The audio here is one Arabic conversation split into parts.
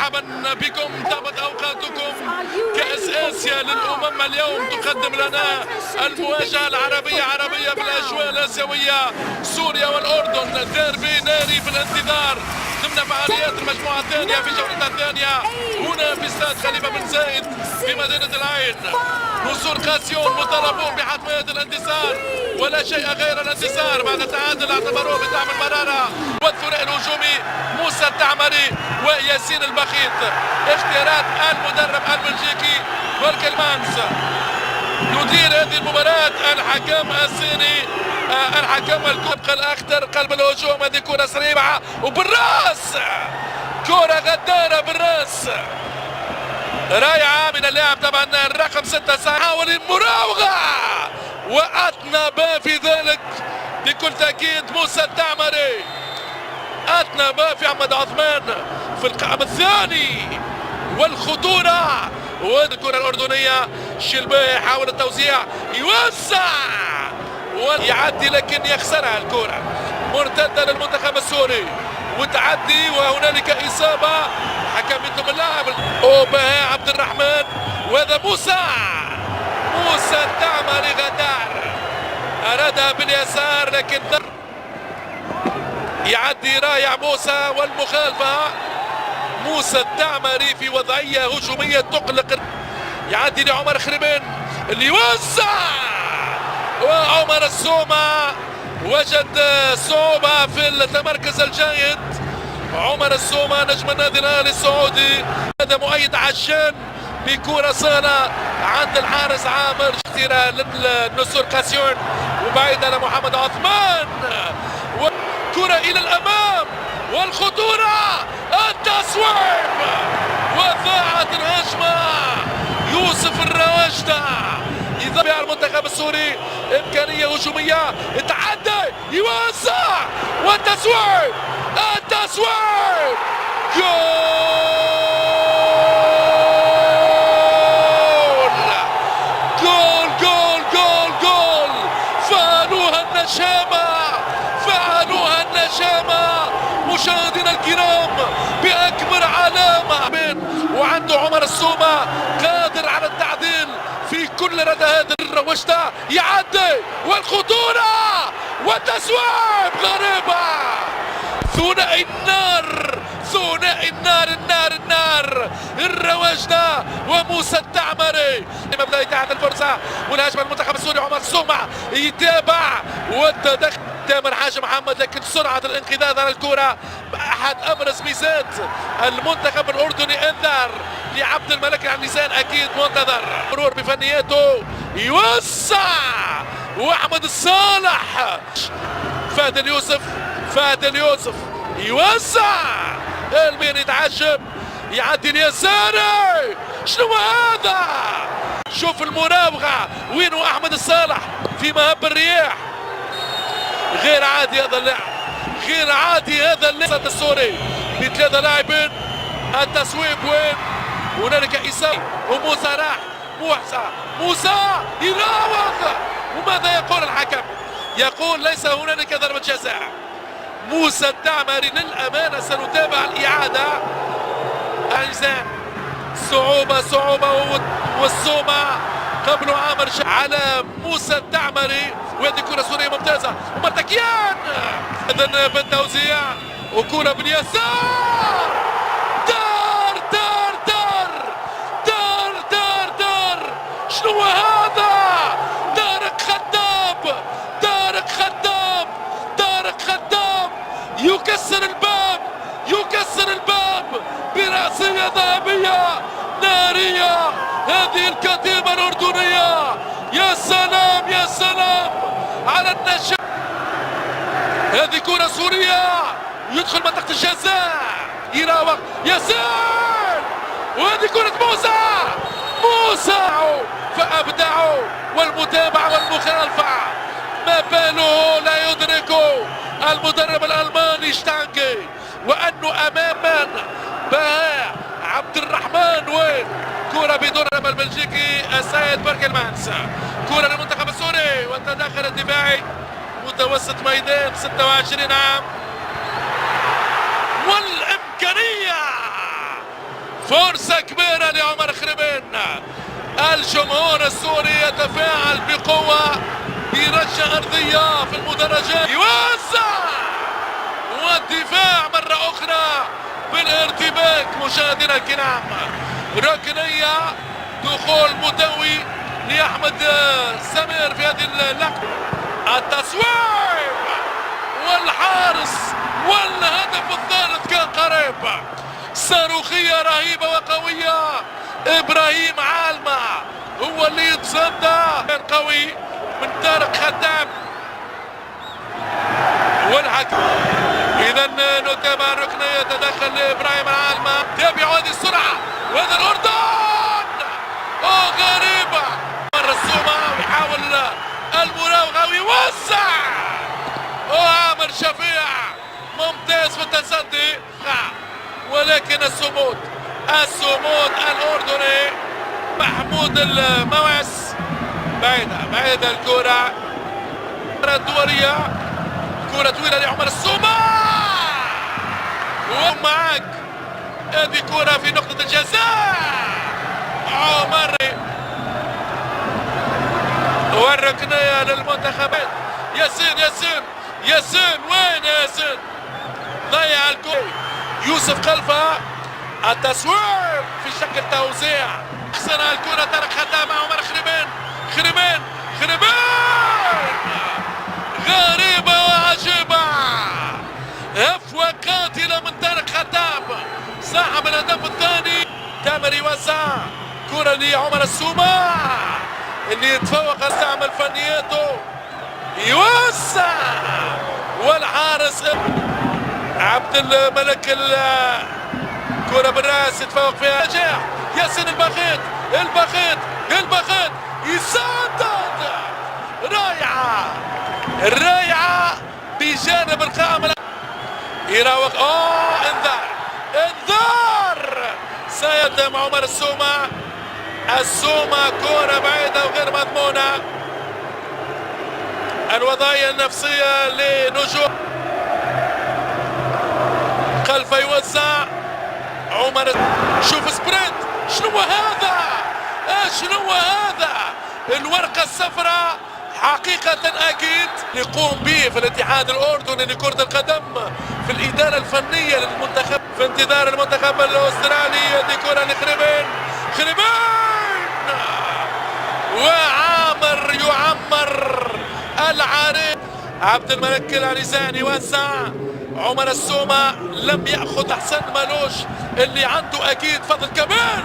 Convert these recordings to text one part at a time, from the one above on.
مرحبا بكم، طابت اوقاتكم. كأس اسيا للامم اليوم تقدم لنا المواجهه العربيه عربيه بالاجواء الاسيويه. سوريا والاردن ديربي ناري في الانتظار ضمن فعاليات المجموعه الثانيه في جولتها الثانيه هنا في استاد خليفه بن زايد في مدينه العين. نصور قاسيون مطالبون بحتميه الانتصار ولا شيء غير الانتصار بعد تعادل اعتبروه بدعم المراره. والثنائي الهجومي موسى التعمري وياسين البخيت اختيارات المدرب البلجيكي فولكلمانس. يدير هذه المباراة الحكم الصيني الحكم الكبق الاخضر قلب الهجوم. هذه كرة سريعة وبالراس، كرة غدارة بالراس رائعة من اللاعب طبعا الرقم 6 سيحاول المراوغة وأطنب في ذلك بكل تأكيد موسى التعمري. أطنب في أحمد عثمان في القائم الثاني والخطورة. والكرة الأردنية شلبي يحاول التوزيع يوسع ويعدي لكن يخسرها. الكرة مرتدة للمنتخب السوري وتعدي وهنالك إصابة. حكم يطلب اللاعب وبهاء عبد الرحمن وهذا موسى التعمري غدار أرادها باليسار لكن يعدي رائع موسى. والمخالفة موسى التعمري في وضعية هجومية تقلق. يعدي لعمر خريبين اللي يوسع وعمر السومة وجد صعوبة في التمركز الجيد. عمر السومة نجم النادي الاهلي السعودي. هذا مؤيد عشان بكرة صالة عند الحارس عامر كثيرة للنصور قاسيون وبعيدة لمحمد عثمان. كرة إلى الأمام والخطورة التصويب وضاعت الهجمة. يوسف الرواجدة يضيع المنتخب السوري إمكانية هجومية. يتعدى يوسع والتصويب جول جول جول جول جول. فعلوها النشامة مشاهدينا الكرام بأكبر علامة. وعنده عمر السومة قادر على التعديل في كل ردهات الروشته. يعدي والخطورة والتسويب غريبة. ثنائي النار الرواجدة وموسى التعمري. مبدأ إتاحة الفرصة والهجمة المنتخب السوري. عمر السومة يتابع والتدخل تامر حاجة محمد لكن سرعة الانقضاض على الكرة أحد أبرز ميزات المنتخب الأردني. انذار لعبد الملك العنيزان أكيد منتظر. مرور بفنياته يوسع وأحمد الصالح. فهد اليوسف يوسع. المين يتعجب يعدي اليساري. شنو هذا؟ شوف المراوغة وينه أحمد الصالح في مهب الرياح. غير عادي هذا اللاعب السوري بثلاثة لاعبين. التسويب وين؟ هنالك إصابة وموسى راح. موسى يراوغ. وماذا يقول الحكم؟ يقول ليس هنالك ضربة جزاء. موسى التعمري للأمانة سنتابع الإعادة. أجزاء صعوبة والسومة قبل عامر على موسى التعمري. وهذه كرة سورية ممتازة ومرتكيان إذن بالتوزيع وكرة باليسار. دار شنو هذا؟ طارق خدام يكسر الباب برأسية ذهبية نارية. هذه الكتيبة الأردنية يا سلام على النشاط. هذه كرة سورية يدخل منطقة الجزاء يراوغ ياسين. وهذه كرة موسى فأبدعوا والمتابعة والمخالفة ما باله لا يدركه المدرب الألماني شتانجي وأنه أماما بهاء عبد الرحمن. وين كرة بدون البلجيكي السيد فولكلمانس. كرة للمنتخب السوري والتدخل الدفاعي متوسط ميدان 26 عام والإمكانية فرصة كبيرة لعمر خربين. الجمهور السوري يتفاعل بقوة برشة أرضية في المدرجات، يوزع والدفاع مرة أخرى بالارتباك. مشاهدينا الكرام، ركنية دخول مدوي لأحمد سمير في هذه اللقطة، التصويب والحارس والهدف الثالث كان قريب. صاروخية رهيبة وقوية، إبراهيم عالمة هو اللي يتصدى، كان قوي من طارق خدام والحكم. إذا نتابع الركنية، يتدخل لإبراهيم العالمة، تابعوا هذه السرعة وهذا الأردن. غريبة مرة السومة ويحاول المراوغة ويوسع. عامر شفيع ممتاز في التصدي، ولكن الصمود الأردني. محمود المواس بعيدة الكرة الدولية، كرة طويلة لعمر السومة ومعك هذه كرة في نقطة الجزاء. عمر والركنية للمنتخبات. ياسين وين ياسين؟ ضيع الكرة. يوسف خلفها، التصوير في شكل توزيع. احسن الكرة طارق خدام مع عمر خربين. غريبة وعجيبة، هفوة قاتلة من طارق خدام صاحب الهدف الثاني. تامر يوزع كرة لعمر السومة اللي يتفوق، استعمل فنياته، يوسع والحارس عبد الملك كرة بالراس يتفوق فيها نجاح. ياسين الباخيت يسدد، رائعة بجانب القائم، يراوغ. انذار سيتم عمر السومة كرة بعيدة وغير مضمونة. الوضعية النفسية لنجوم خلفه، يوزع عمر. شوف سبرنت، شنو هذا؟ الورقة الصفراء حقيقة أكيد يقوم به في الاتحاد الأردني لكرة القدم في الإدارة الفنية للمنتخب، في انتظار المنتخب الأسترالي. هذه كرة لخربين وعامر يعمر العريق. عبد الملك العريزان يوزع. عمر السومة لم يأخذ حسن مالوش اللي عنده أكيد فضل كبير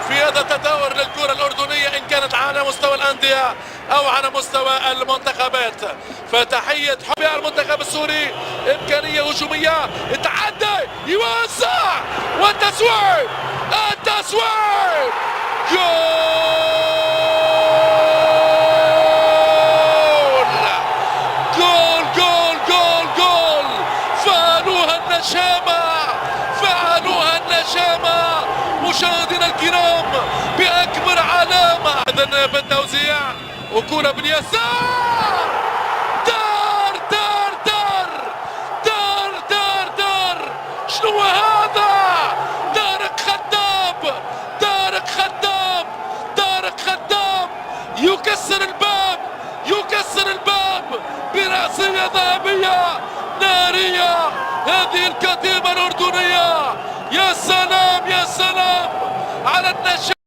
في هذا التدور للكرة الأردنية، إن كانت على مستوى الأندية أو على مستوى المنتخبات. فتحية حب المنتخب السوري، إمكانية هجومية، التعدي، يوزع والتسويق، جول. فعلوها النشامة مشاهدينا الكرام بأكبر علامة. إذن بالتوزيع وكرة بن يسار، دار. شنو هذا؟ طارق خدام يكسر الباب برأسية ذهبية نارية. هذه الكتيبة الأردنية، يا سلام على النشاط.